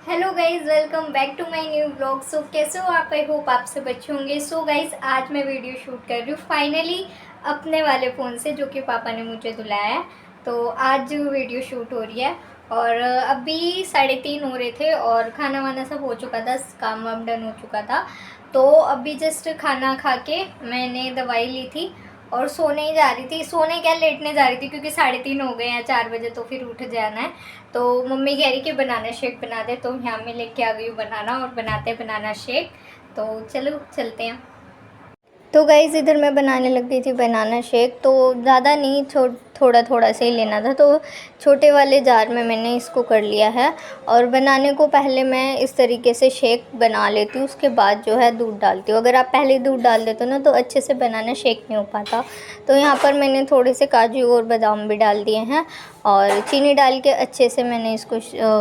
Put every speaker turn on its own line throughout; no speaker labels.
Hello guys, welcome back to my new blog. So कैसे हो आप? आई होप आप सब अच्छे होंगे। सो गाइज़, आज मैं वीडियो शूट कर रही हूँ फाइनली अपने वाले फ़ोन से, जो कि पापा ने मुझे दिलाया है। तो आज वीडियो शूट हो रही है और अभी 3:30 हो रहे थे और खाना वाना सब हो चुका था, काम वाम डन हो चुका था। तो अभी जस्ट खाना खा के मैंने दवाई ली थी और सोने ही जा रही थी। सोने क्या, लेटने जा रही थी, क्योंकि 3:30 हो गए हैं, 4 बजे तो फिर उठ जाना है। तो मम्मी कह रही कि बनाना शेक बना दे, तो यहाँ मैं लेके आ गई हूँ बनाना, और बनाते बनाना शेक। तो चलो चलते हैं। तो गाइज़, इधर मैं बनाने लग गई थी बनाना शेक। तो ज़्यादा नहीं, थोड़ा थोड़ा से ही लेना था, तो छोटे वाले जार में मैंने इसको कर लिया है। और बनाने को पहले मैं इस तरीके से शेक बना लेती हूँ, उसके बाद जो है दूध डालती हूँ। अगर आप पहले दूध डाल देते हो ना, तो अच्छे से बनाना शेक नहीं हो पाता। तो यहाँ पर मैंने थोड़े से काजू और बादाम भी डाल दिए हैं और चीनी डाल के अच्छे से मैंने इसको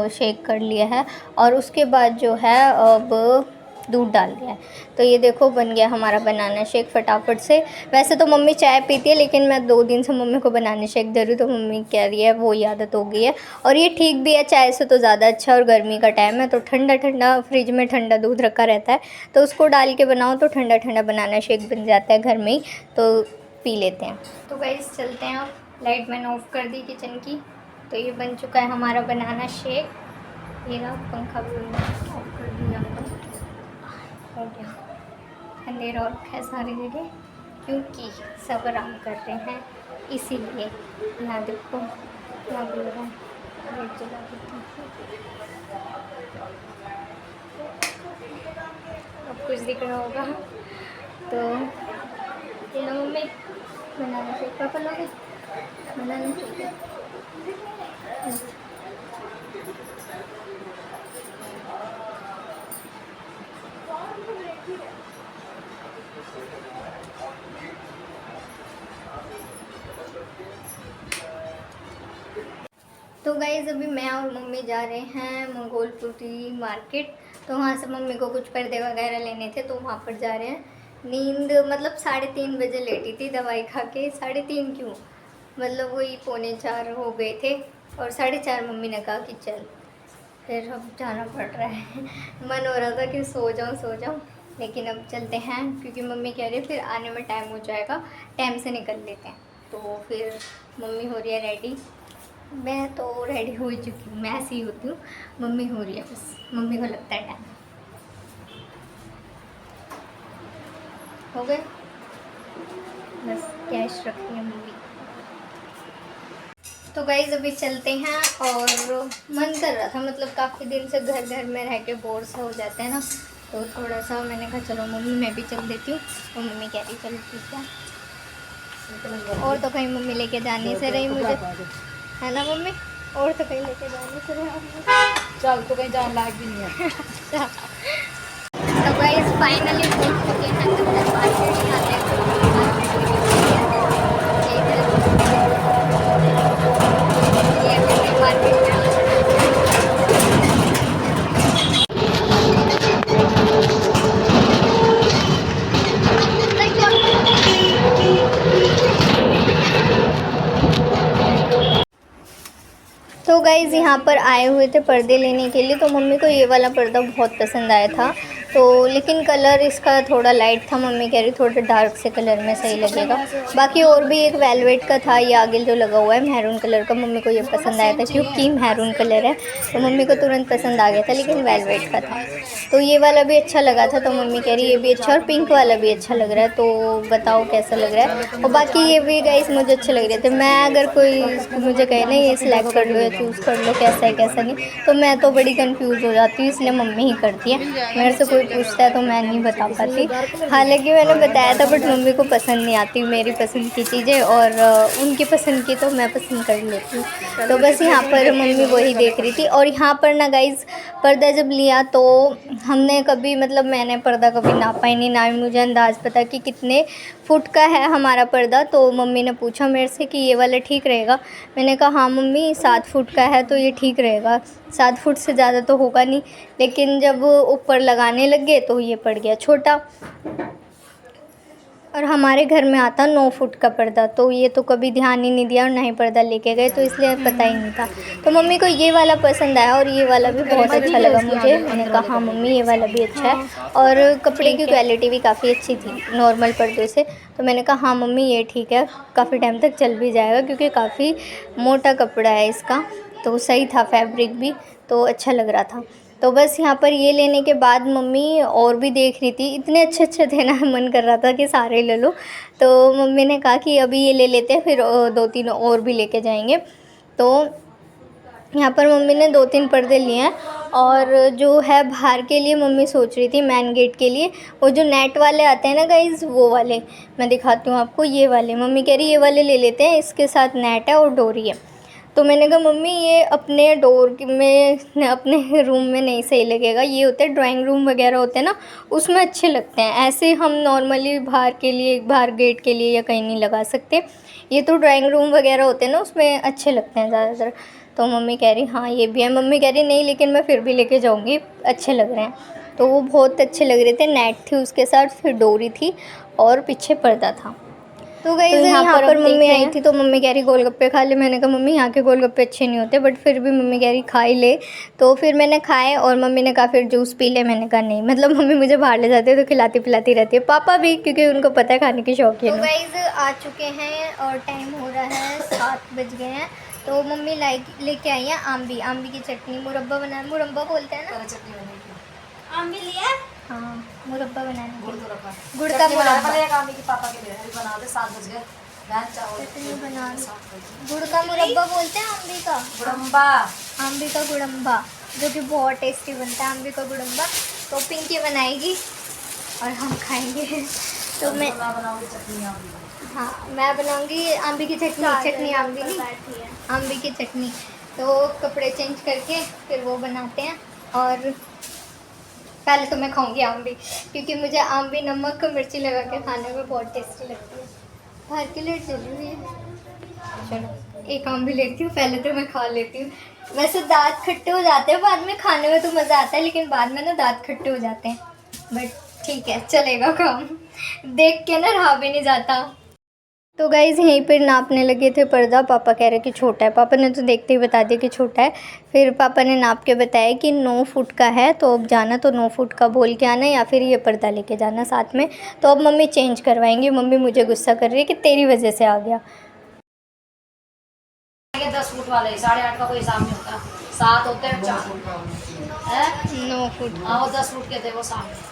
शेक कर लिया है। और उसके बाद जो है अब दूध डाल दिया है। तो ये देखो, बन गया हमारा बनाना शेक फटाफट से। वैसे तो मम्मी चाय पीती है, लेकिन मैं 2 दिन से मम्मी को बनाना शेक दे रही हूँ, तो मम्मी कह रही है वो आदत हो गई है। और ये ठीक भी है, चाय से तो ज़्यादा अच्छा। और गर्मी का टाइम है तो ठंडा ठंडा, फ्रिज में ठंडा दूध रखा रहता है, तो उसको डाल के बनाओ तो ठंडा ठंडा बनाना शेक बन जाता है घर में ही, तो पी लेते हैं। तो गाइस चलते हैं। अब लाइट मैंने ऑफ़ कर दी किचन की। तो ये बन चुका है हमारा बनाना शेक। ये ना, पंखा भी ऑफ कर दिया हो गया। अंधेरा और है सारी जगह, क्योंकि सब आराम कर रहे हैं, इसीलिए। यहाँ देखो, यहाँ भी हो रहा है। लाइट जला देती हूँ, अब कुछ दिख रहा होगा। तो ये लो मम्मी, बनाना शेक। पापा लोगे बनाना शेक? तो गाइज़, अभी मैं और मम्मी जा रहे हैं मंगोलपुरी मार्केट। तो वहाँ से मम्मी को कुछ पर्दे वगैरह लेने थे, तो वहाँ पर जा रहे हैं। नींद मतलब 3:30 बजे लेटी थी दवाई खा के। 3:30 क्यों, मतलब वही 3:45 हो गए थे। और 4:30 मम्मी ने कहा कि चल, फिर अब जाना पड़ रहा है। मन हो रहा था कि सो जाऊँ, लेकिन अब चलते हैं, क्योंकि मम्मी कह रही है फिर आने में टाइम हो जाएगा, टाइम से निकल लेते हैं। तो फिर मम्मी हो रही है रेडी। मैं तो रेडी हो ही चुकी हूँ, मैं ऐसी ही होती हूँ। मम्मी हो रही है, बस मम्मी को लगता है टाइम हो गए, बस कैश रखनी है मम्मी। तो गाइज़, अभी चलते हैं। और मन कर रहा था, मतलब काफ़ी दिन से घर घर में रह के बोर सा हो जाते हैं ना, तो थोड़ा सा मैंने कहा चलो मम्मी, मैं भी चल देती हूँ। तो मम्मी कह रही चलो ठीक है। और तो कहीं मम्मी लेके जाने से रही मुझे, है ना मम्मी? और तो कहीं लेके जाने से रही।
चल तो कहीं जाने लायक भी नहीं है।
तो गाइस, फाइनली पहुंच चुके हैं अंदर मार्केट। ये हमने मार्केट में तो गाइज़, यहाँ पर आए हुए थे पर्दे लेने के लिए। तो मम्मी को ये वाला पर्दा बहुत पसंद आया था, तो लेकिन कलर इसका थोड़ा लाइट था। मम्मी कह रही थोड़ा डार्क से कलर में सही लगेगा। बाकी और भी एक वेलवेट का था, ये आगे जो लगा हुआ है मैरून कलर का, मम्मी को ये पसंद आया था क्योंकि मैरून कलर है, तो मम्मी को तुरंत पसंद आ गया था, लेकिन वेलवेट का था। तो ये वाला भी अच्छा लगा था, तो मम्मी कह रही ये भी अच्छा, और पिंक वाला भी अच्छा लग रहा है, तो बताओ कैसा लग रहा है। और बाकी ये भी गाइस मुझे अच्छे लग रहे थे। मैं अगर कोई मुझे कहे ना ये सिलेक्ट कर लो या चूज़ कर लो कैसा है कैसा नहीं, तो मैं तो बड़ी कंफ्यूज हो जाती हूँ, इसलिए मम्मी ही करती है। मेरे से कोई पूछता है तो मैं नहीं बता पाती। हालांकि मैंने बताया था, बट मम्मी को पसंद नहीं आती मेरी पसंद की चीज़ें, और उनकी पसंद की तो मैं पसंद कर लेती हूँ। तो बस यहाँ पर मम्मी वही देख रही थी। और यहाँ पर ना गाइज़, पर्दा जब लिया तो हमने कभी, मतलब मैंने पर्दा कभी नापा ही नहीं, ना ही मुझे अंदाज़ पता कि कितने फुट का है हमारा पर्दा। तो मम्मी ने पूछा मेरे से कि ये वाला ठीक रहेगा। मैंने कहा हाँ मम्मी, 7 फुट का है तो ये ठीक रहेगा, 7 फुट से ज़्यादा तो होगा नहीं। लेकिन जब ऊपर लगाने लग गए तो ये पड़ गया छोटा। और हमारे घर में आता 9 फुट का पर्दा, तो ये तो कभी ध्यान ही नहीं दिया और ना ही पर्दा लेके गए, तो इसलिए पता ही नहीं था। तो मम्मी को ये वाला पसंद आया और ये वाला भी बहुत अच्छा लगा मुझे। मैंने कहा हाँ मम्मी ये वाला भी अच्छा है, और कपड़े की क्वालिटी भी काफ़ी अच्छी थी नॉर्मल पर्दों से। तो मैंने कहा हाँ मम्मी ये ठीक है, काफ़ी टाइम तक चल भी जाएगा, क्योंकि काफ़ी मोटा कपड़ा है इसका। तो सही था, फैब्रिक भी तो अच्छा लग रहा था। तो बस यहाँ पर ये लेने के बाद मम्मी और भी देख रही थी, इतने अच्छे अच्छे थे ना, मन कर रहा था कि सारे ले लो। तो मम्मी ने कहा कि अभी ये ले लेते हैं, फिर 2-3 और भी लेके जाएंगे। तो यहाँ पर मम्मी ने 2-3 पर्दे लिए हैं, और जो है बाहर के लिए मम्मी सोच रही थी मेन गेट के लिए, वो जो नेट वाले आते हैं ना गाइज़, वो वाले मैं दिखाती हूँ आपको। ये वाले मम्मी कह रही ये वाले ले लेते हैं, इसके साथ नेट है और डोरी है। तो मैंने कहा मम्मी ये अपने डोर में, अपने रूम में नहीं सही लगेगा, ये होते हैं ड्राइंग रूम वगैरह होते हैं ना, उसमें अच्छे लगते हैं। ऐसे हम नॉर्मली बाहर के लिए, बाहर गेट के लिए या कहीं नहीं लगा सकते। ये तो ड्राइंग रूम वगैरह होते हैं ना, उसमें अच्छे लगते हैं ज़्यादातर। तो मम्मी कह रही हाँ ये भी है। मम्मी कह रही नहीं लेकिन मैं फिर भी लेके जाऊँगी, अच्छे लग रहे हैं। तो वो बहुत अच्छे लग रहे थे। नेट थी उसके साथ, फिर डोरी थी और पीछे पर्दा था। तो गाइस यहाँ पर मम्मी आई थी, तो मम्मी कह रही गोलगप्पे खा ले। मैंने कहा मम्मी यहाँ के गोलगप्पे अच्छे नहीं होते, बट फिर भी मम्मी कह रही खा ही ले। तो फिर मैंने खाए, और मम्मी ने कहा फिर जूस पी ले। मैंने कहा नहीं, मतलब मम्मी मुझे बाहर ले जाती है तो खिलाती पिलाती रहती है, पापा भी, क्योंकि उनको पता है खाने की शौकीन है। तो गाइस आ चुके हैं और टाइम हो रहा है 7 बज गए हैं। तो मम्मी लेके आई है आम्बी की चटनी, मुरब्बा बनाया, मुरब्बा बोलते हैं ना,
चटनी बनेगी।
आम्बी लिया। हाँ मुरब्बा बनाने के लिए।
गुड़ का मुरब्बा की पापा के लिए बना दे। 7 बज गए।
चटनी बना लो। गुड़ का मुरब्बा बोलते हैं आम्बी का
गुड़म्बा।
आम्बी का गुड़म्बा, जो कि बहुत टेस्टी बनता है आम्बी का गुड़म्बा। तो पिंकी बनाएगी और हम खाएंगे। तो मैं
बनाऊंगी चटनी आम्बी।
हाँ मैं बनाऊंगी आम्बी की चटनी आम्बी नहीं, आम्बी की चटनी। तो कपड़े चेंज करके फिर वो बनाते हैं, और पहले तो मैं खाऊंगी आम्बी, क्योंकि मुझे आम्बी नमक मिर्ची लगा के खाने में बहुत टेस्टी लगती है। बाहर की लाइट चल रही है, चलो एक आम्बी लेती हूँ, पहले तो मैं खा लेती हूँ। वैसे दांत खट्टे हो जाते हैं बाद में, खाने में तो मज़ा आता है, लेकिन बाद में ना दांत खट्टे हो जाते हैं, बट ठीक है चलेगा काम। देख के ना रहा भी नहीं जाता। तो गाइज़ यहीं पर नापने लगे थे पर्दा। पापा कह रहे कि छोटा है, पापा ने तो देखते ही बता दिया कि छोटा है। फिर पापा ने नाप के बताया कि 9 फुट का है, तो अब जाना तो 9 फुट का बोल के आना, या फिर ये पर्दा लेके जाना साथ में। तो अब मम्मी चेंज करवाएंगी। मम्मी मुझे गुस्सा कर रही है कि तेरी वजह से आ गया।
10 फुट वाले 8.5 का कोई हिसाब नहीं होता, 7 होते हैं 4
9 फुट।
हाँ वो 10 फुट के थे वो सामने।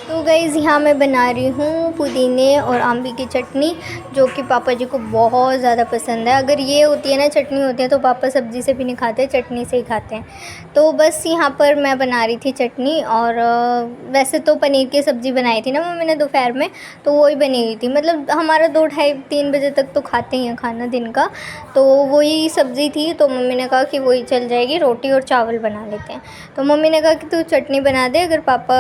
तो गाइज़ यहाँ मैं बना रही हूँ पुदीने और आम्बी की चटनी, जो कि पापा जी को बहुत ज़्यादा पसंद है। अगर ये होती है ना, चटनी होती है, तो पापा सब्ज़ी से भी नहीं खाते, चटनी से ही खाते हैं। तो बस यहाँ पर मैं बना रही थी चटनी, और वैसे तो पनीर की सब्ज़ी बनाई थी ना मम्मी ने दोपहर में, तो वही बनी हुई थी। मतलब हमारा 2-2:30-3 बजे तक तो खाते ही हैं खाना दिन का, तो वही सब्ज़ी थी। तो मम्मी ने कहा कि वही चल जाएगी, रोटी और चावल बना लेते हैं। तो मम्मी ने कहा कि तू चटनी बना दे, अगर पापा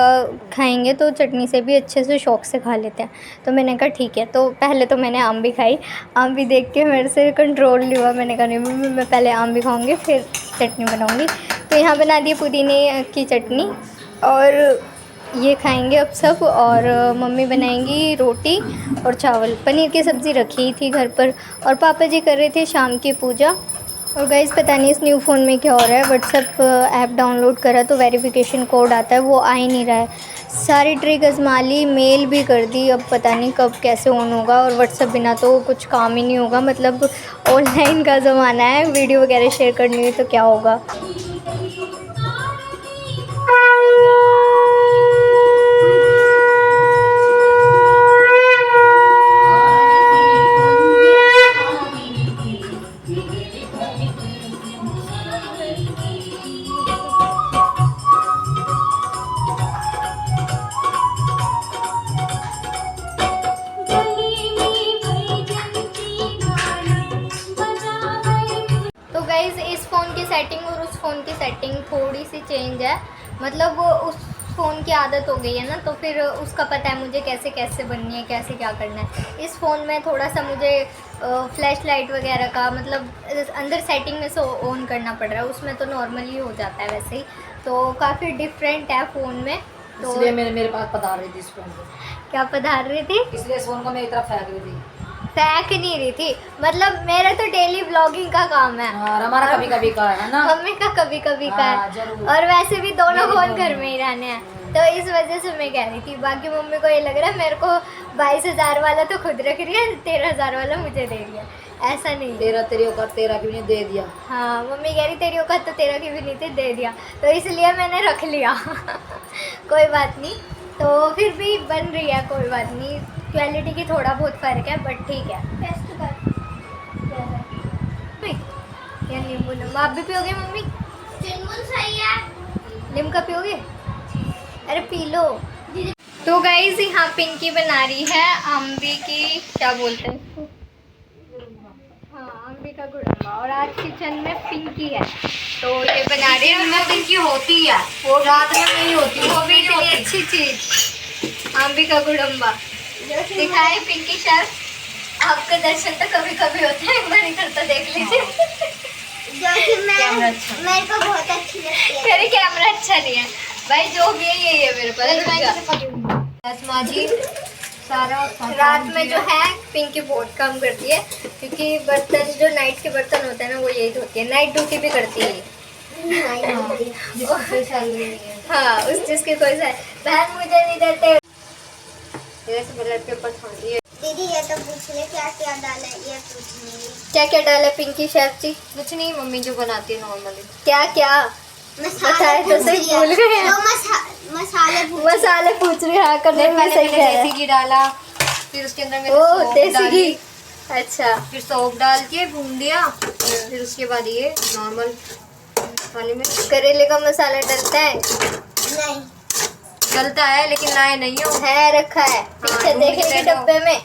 खाएँगे तो चटनी से भी अच्छे से शौक़ से खा लेते हैं। तो मैंने कहा ठीक है। तो पहले तो मैंने आम्बी खाई, आम्बी देख के मेरे से कंट्रोल नहीं हुआ। मैंने कहा नहीं मम्मी, मैं पहले आम्बी खाऊंगी फिर चटनी बनाऊंगी। तो यहाँ बना दी पुदीने की चटनी, और ये खाएंगे अब सब। और मम्मी बनाएंगी रोटी और चावल। पनीर की सब्ज़ी रखी थी घर पर, और पापा जी कर रहे थे शाम की पूजा। और गाइज़ पता नहीं इस न्यू फ़ोन में क्या हो रहा है, व्हाट्सएप ऐप डाउनलोड करा तो वेरिफिकेशन कोड आता है, वो आ ही नहीं रहा है। सारी ट्रिक आजमा ली, मेल भी कर दी, अब पता नहीं कब कैसे ऑन होगा। और व्हाट्सएप बिना तो कुछ काम ही नहीं होगा, मतलब ऑनलाइन का ज़माना है, वीडियो वगैरह शेयर करनी हुई तो क्या होगा। तो गाइज़ इस फ़ोन की सेटिंग और उस फ़ोन की सेटिंग थोड़ी सी चेंज है, मतलब वो उस फ़ोन की आदत हो गई है ना, तो फिर उसका पता है मुझे कैसे कैसे बननी है, कैसे क्या करना है। इस फ़ोन में थोड़ा सा मुझे फ्लैश लाइट वगैरह का, मतलब अंदर सेटिंग में से ऑन करना पड़ रहा है, उसमें तो नॉर्मली हो जाता है वैसे ही। तो काफ़ी डिफरेंट है फ़ोन में। तो
इसलिए मेरे पास पधार रही थी इस फोन को,
क्या पधार रही थी?
इसलिए इस फोन को मेरी तरफ फेंक रही थी।
फेंक नहीं रही थी, मतलब मेरा तो डेली ब्लॉगिंग का काम है।
हाँ, और हमारा कभी कभी का है ना।
मम्मी का कभी कभी का
हाँ,
है।
जरूर।
और वैसे भी दोनों
मेरे
फोन
दोनों
घर में ही रहने हैं, तो इस वजह से मैं कह रही थी। बाकी मम्मी को ये लग रहा है मेरे को 22,000 वाला तो खुद रख रही है, 13,000 वाला मुझे दे रही है। ऐसा नहीं है।
तेरी औकात, तेरा क्यों नहीं दे दिया?
हाँ, मम्मी कह रही तेरी औकात तो तेरा की भी नहीं थी, दे दिया, तो इसलिए मैंने रख लिया। कोई बात नहीं, तो फिर भी बन रही है, कोई बात नहीं। क्वालिटी की थोड़ा बहुत फ़र्क है, बट ठीक है। टेस्ट कर या नींबू नमक आप भी पियोगे मम्मी?
चिंगुल सही है।
लिमका पियोगे? अरे पी लो। तो गाइस यहाँ पिंकी बना रही है अम्बी की, क्या बोलते हैं इसको? हाँ, अम्बी का गुड़म्बा। और आज किचन में पिंकी है, तो ये बना रही है।
में पिंकी होती है, वो रात में नहीं होती,
वो भी इतनी अच्छी चीज, अम्बी का गुड़म्बा दिखाए पिंकी शेफ। आपके दर्शन तो कभी कभी होते हैं, एक बार इधर तो देख लीजिए।
जो कि
कैमरा अच्छा।
मेरे को बहुत अच्छी लगती है।
मेरे कैमरा अच्छा नहीं है भाई, जो भी है यही है मेरे पास। माँ जी
सारा
रात में जो है पिंकी बहुत काम करती है, क्योंकि बर्तन जो नाइट के बर्तन होते हैं ना, वो यही धोती है। नाइट ड्यूटी भी करती है। हाँ, उस चीज की कोई बहन मुझे नहीं देते। ब्लड पेपर छोड़ दिए।
दीदी ये तो पूछ ले क्या क्या डाला है, ये पूछ ले।
क्या क्या डाला पिंकी शेफ जी?
कुछ नहीं, मम्मी जो बनाती है नॉर्मली।
क्या क्या बताए तो सही, भूल गए हैं। मसाले पूछ रहे हैं, करने में सही है।
देसी घी डाला, फिर उसके अंदर मैंने
ओ
सौंफ
देसी
डाली,
घी, अच्छा।
फिर सौंफ डाल के भून दिया, फिर उसके बाद ये नॉर्मल वाली में
करेले का मसाला डलता है?
नहीं,
डलता है, लेकिन लाए नहीं हो।
है रखा है पीछे,
ढूंढ
देखेंगे
के लो।
डब्बे में।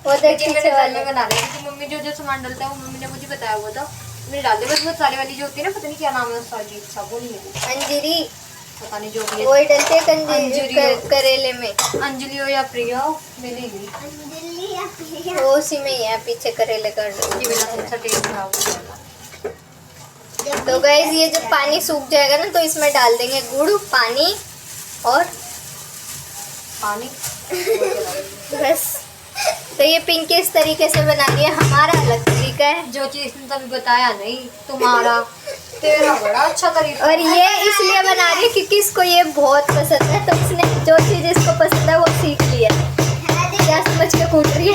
वो देख
लेकिन
पीछे
मैंने घर में
वाले।
बना लिया, क्योंकि मम्मी जो जो सामान डलता है वो मम्मी ने मुझे बताया हुआ था, मैंने डाल दिया। बस वो सारे वाली जो होती है ना, पता नहीं क्या नाम है उसका, अजीब सा, वो नहीं है,
अंजीरी,
पता नहीं जो भी है।
वही डलते हैं
अंजीरी
करेले में।
अंजलि हो या प्रिया हो, मिलेगी।
दिल्ली या प्रिया।
वो उसी में ही है, पीछे करेले का।
ये मेरा सबसे टेस्ट खराब हो जाएगा।
तो गाइस ये जब पानी सूख जाएगा ना, तो इसमें डाल देंगे गुड़, पानी और
पानी
बस। तो ये पिंकी इस तरीके से बना रही है, हमारा अलग तरीका है।
जो चीज तुम तभी बताया नहीं, तुम्हारा तेरा बड़ा अच्छा तरीका।
और ये इसलिए बना रही है क्योंकि इसको ये बहुत पसंद है, तो इसने जो चीज़ इसको पसंद है वो सीख ली है। क्या समझ के कूट रही है?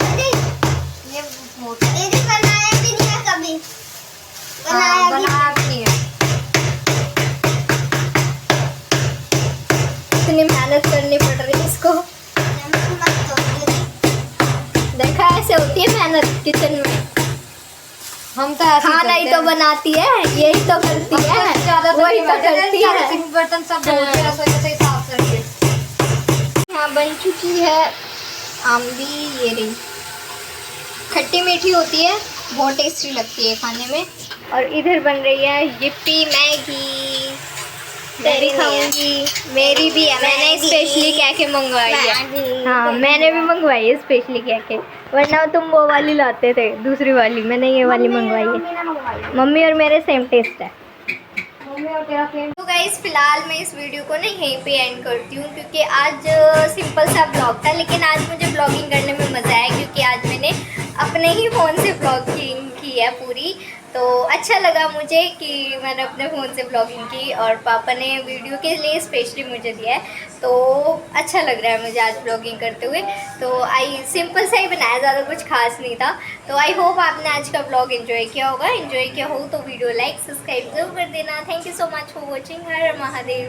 ये मोटा है।
दीदी बनाया भी नहीं है कभी।
हाँ,
बनाया भी
बनाया भी नहीं है।
इतनी मेहनत करनी पड़ रही है इसको।
मत दो दीदी।
देखा, ऐसे होती है मेहनत किचन में।
हम तो ऐसे
खाना ही तो बनाती है, यही तो करती है, वही तो करती है।
बर्तन सब धो के रसोई से साफ करके।
हाँ, बन चुकी है आमली, ये रही। खट्टी मीठी होती है, बहुत टेस्टी लगती है खाने में। और इधर बन रही है yippee मैगी, तेरी खाऊंगी। मेरी भी है, मैंने स्पेशली कह के मंगवाई है। हाँ, मैंने भी मंगवाई है स्पेशली कह के, वरना तुम वो वाली लाते थे, दूसरी वाली। मैंने ये वाली मंगवाई है। मम्मी और मेरे सेम टेस्ट है। तो गाइस फिलहाल मैं इस वीडियो को ना यहीं पे एंड करती हूँ, क्योंकि आज सिंपल सा ब्लॉग था, लेकिन आज मुझे ब्लॉगिंग करने में मज़ा आया, क्योंकि आज मैंने अपने ही फ़ोन से ब्लॉगिंग की है पूरी। तो अच्छा लगा मुझे कि मैंने अपने फ़ोन से ब्लॉगिंग की, और पापा ने वीडियो के लिए स्पेशली मुझे दिया है, तो अच्छा लग रहा है मुझे आज ब्लॉगिंग करते हुए। तो सिंपल सा ही बनाया, ज़्यादा कुछ खास नहीं था। तो आई होप आपने आज का ब्लॉग एंजॉय किया होगा। एंजॉय किया हो तो वीडियो लाइक सब्सक्राइब जरूर कर देना। Thank you so much for watching. Her Mahadev.